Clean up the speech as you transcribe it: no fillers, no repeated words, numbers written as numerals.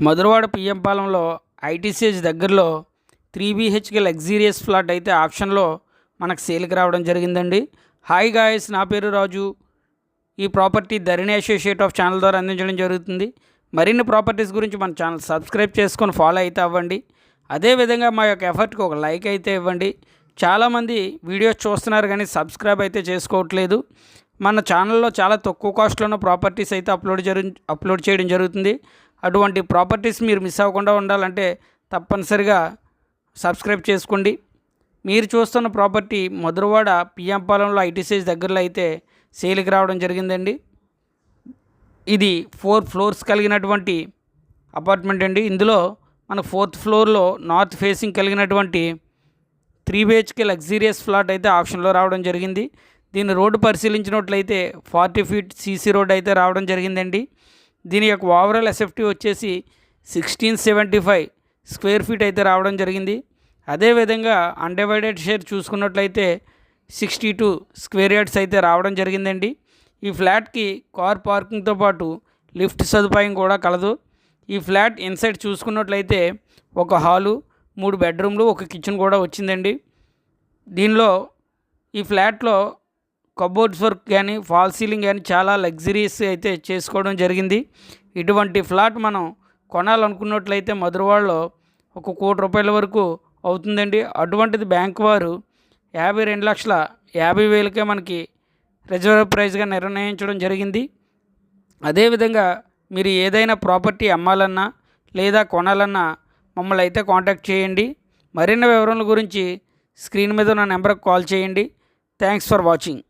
Madhurawada PM పాలెంలో ఐటీసీహెచ్ దగ్గరలో 3 BHK luxurious flat అయితే ఆప్షన్లో మనకు సేల్కి రావడం జరిగిందండి. హాయ్ గాయస్, నా పేరు రాజు. ఈ property Dharani associate of channel ద్వారా అందించడం జరుగుతుంది. మరిన్ని ప్రాపర్టీస్ గురించి మన ఛానల్ సబ్స్క్రైబ్ చేసుకొని ఫాలో అయితే అవ్వండి. అదేవిధంగా మా యొక్క ఎఫర్ట్కి ఒక లైక్ అయితే ఇవ్వండి. చాలామంది వీడియోస్ చూస్తున్నారు కానీ సబ్స్క్రైబ్ అయితే చేసుకోవట్లేదు. మన ఛానల్లో చాలా తక్కువ కాస్ట్లోనే ప్రాపర్టీస్ అయితే అప్లోడ్ చేయడం జరుగుతుంది. అటువంటి ప్రాపర్టీస్ మీరు మిస్ అవ్వకుండా ఉండాలంటే తప్పనిసరిగా సబ్స్క్రైబ్ చేసుకోండి. మీరు చూస్తున్న ప్రాపర్టీ మధురవాడ పిఎం పాలెంలో ఐటీసీహెచ్ దగ్గరలో అయితే సేల్కి రావడం జరిగిందండి. ఇది 4 ఫ్లోర్స్ కలిగినటువంటి అపార్ట్మెంట్ అండి. ఇందులో మన 4th ఫ్లోర్లో నార్త్ ఫేసింగ్ కలిగినటువంటి 3 BHK లగ్జీరియస్ ఫ్లాట్ అయితే ఆప్షన్లో రావడం జరిగింది. దీని రోడ్డు పరిశీలించినట్లయితే 40 ఫీట్ సీసీ రోడ్ అయితే రావడం జరిగిందండి. దీని యొక్క ఓవరాల్ ఎస్ఎఫ్టీ వచ్చేసి 1675 స్క్వేర్ ఫీట్ అయితే రావడం జరిగింది. అదేవిధంగా అన్డివైడెడ్ షేర్ చూసుకున్నట్లయితే 62 స్క్వేర్ యార్డ్స్ అయితే రావడం జరిగిందండి. ఈ ఫ్లాట్కి కార్ పార్కింగ్తో పాటు లిఫ్ట్ సదుపాయం కూడా కలదు. ఈ ఫ్లాట్ ఇన్సైడ్ చూసుకున్నట్లయితే ఒక హాలు, 3 బెడ్రూమ్లు, ఒక కిచెన్ కూడా వచ్చిందండి. దీనిలో ఈ ఫ్లాట్లో కబోర్డ్స్ వర్క్ కానీ ఫాల్ సీలింగ్ కానీ చాలా లగ్జరీస్ అయితే చేసుకోవడం జరిగింది. ఇటువంటి ఫ్లాట్ మనం కొనాలనుకున్నట్లయితే మధురవాడలో 1 కోటి రూపాయల వరకు అవుతుందండి. అటువంటిది బ్యాంక్ వారు 52,50,000కే మనకి రిజర్వ్ ప్రైస్గా నిర్ణయించడం జరిగింది. అదేవిధంగా మీరు ఏదైనా ప్రాపర్టీ అమ్మాలన్నా లేదా కొనాలన్నా మమ్మల్ని అయితే కాంటాక్ట్ చేయండి. మరిన్ని వివరాల గురించి స్క్రీన్ మీద ఉన్న నెంబర్కి కాల్ చేయండి. Thanks for watching.